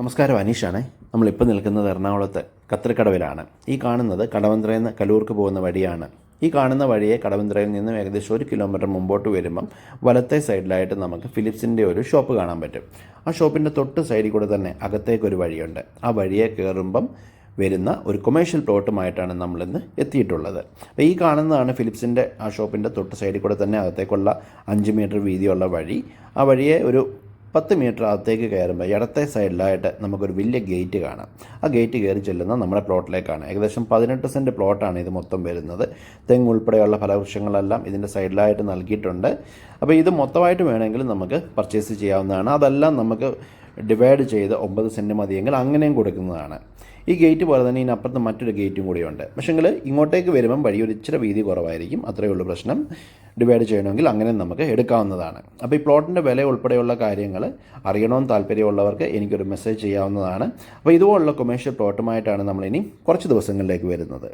നമസ്കാരം, അനീഷാണേ. നമ്മളിപ്പോൾ നിൽക്കുന്നത് എറണാകുളത്ത് കത്രിക്കടവിലാണ്. ഈ കാണുന്നത് കടവന്ത്രയിൽ നിന്ന് കലൂർക്ക് പോകുന്ന വഴിയാണ്. ഈ കാണുന്ന വഴിയെ കടവന്ത്രയിൽ നിന്നും ഏകദേശം 1 കിലോമീറ്റർ മുമ്പോട്ട് വരുമ്പം വലത്തെ സൈഡിലായിട്ട് നമുക്ക് ഫിലിപ്സിൻ്റെ ഒരു ഷോപ്പ് കാണാൻ പറ്റും. ആ ഷോപ്പിൻ്റെ തൊട്ട് സൈഡിൽ കൂടെ തന്നെ അകത്തേക്കൊരു വഴിയുണ്ട്. ആ വഴിയെ കയറുമ്പം വരുന്ന ഒരു കൊമേഴ്ഷ്യൽ പ്ലോട്ടുമായിട്ടാണ് നമ്മളിന്ന് എത്തിയിട്ടുള്ളത്. അപ്പോൾ ഈ കാണുന്നതാണ് ഫിലിപ്സിൻ്റെ ആ ഷോപ്പിൻ്റെ തൊട്ട് സൈഡിൽ കൂടെ തന്നെ അകത്തേക്കുള്ള 5 മീറ്റർ വീതിയുള്ള വഴി. ആ വഴിയെ ഒരു 10 മീറ്റർ അകത്തേക്ക് കയറുമ്പോൾ ഇടത്തെ സൈഡിലായിട്ട് നമുക്കൊരു വലിയ ഗേറ്റ് കാണാം. ആ ഗേറ്റ് കയറി ചെല്ലുന്ന നമ്മുടെ പ്ലോട്ടിലേക്കാണ്. ഏകദേശം 18 സെൻറ്റ് പ്ലോട്ടാണ് ഇത് മൊത്തം വരുന്നത്. തെങ്ങ് ഉൾപ്പെടെയുള്ള ഫലവൃക്ഷങ്ങളെല്ലാം ഇതിൻ്റെ സൈഡിലായിട്ട് നൽകിയിട്ടുണ്ട്. അപ്പോൾ ഇത് മൊത്തമായിട്ട് വേണമെങ്കിൽ നമുക്ക് പർച്ചേസ് ചെയ്യാവുന്നതാണ്. അതെല്ലാം നമുക്ക് ഡിവൈഡ് ചെയ്ത് 9 സെൻറ്റ് മതിയെങ്കിൽ അങ്ങനെയും കൊടുക്കുന്നതാണ്. ഈ ഗേറ്റ് പോലെ തന്നെ ഇതിനപ്പുറത്ത് മറ്റൊരു ഗേറ്റും കൂടിയുണ്ട്. പക്ഷേങ്കിൽ ഇങ്ങോട്ടേക്ക് വരുമ്പം വഴി ഒരു ഇച്ചിരി വീതി കുറവായിരിക്കും. അത്രയേ ഉള്ളൂ പ്രശ്നം. ഡിവൈഡ് ചെയ്യണമെങ്കിൽ അങ്ങനെ നമുക്ക് എടുക്കാവുന്നതാണ്. അപ്പോൾ ഈ പ്ലോട്ടിൻ്റെ വില ഉൾപ്പെടെയുള്ള കാര്യങ്ങൾ അറിയണമെന്ന് താല്പര്യമുള്ളവർക്ക് എനിക്കൊരു മെസ്സേജ് ചെയ്യാവുന്നതാണ്. അപ്പോൾ ഇതുപോലുള്ള കൊമേഴ്ഷ്യൽ പ്ലോട്ടുമായിട്ടാണ് നമ്മളിനി കുറച്ച് ദിവസങ്ങളിലേക്ക് വരുന്നത്.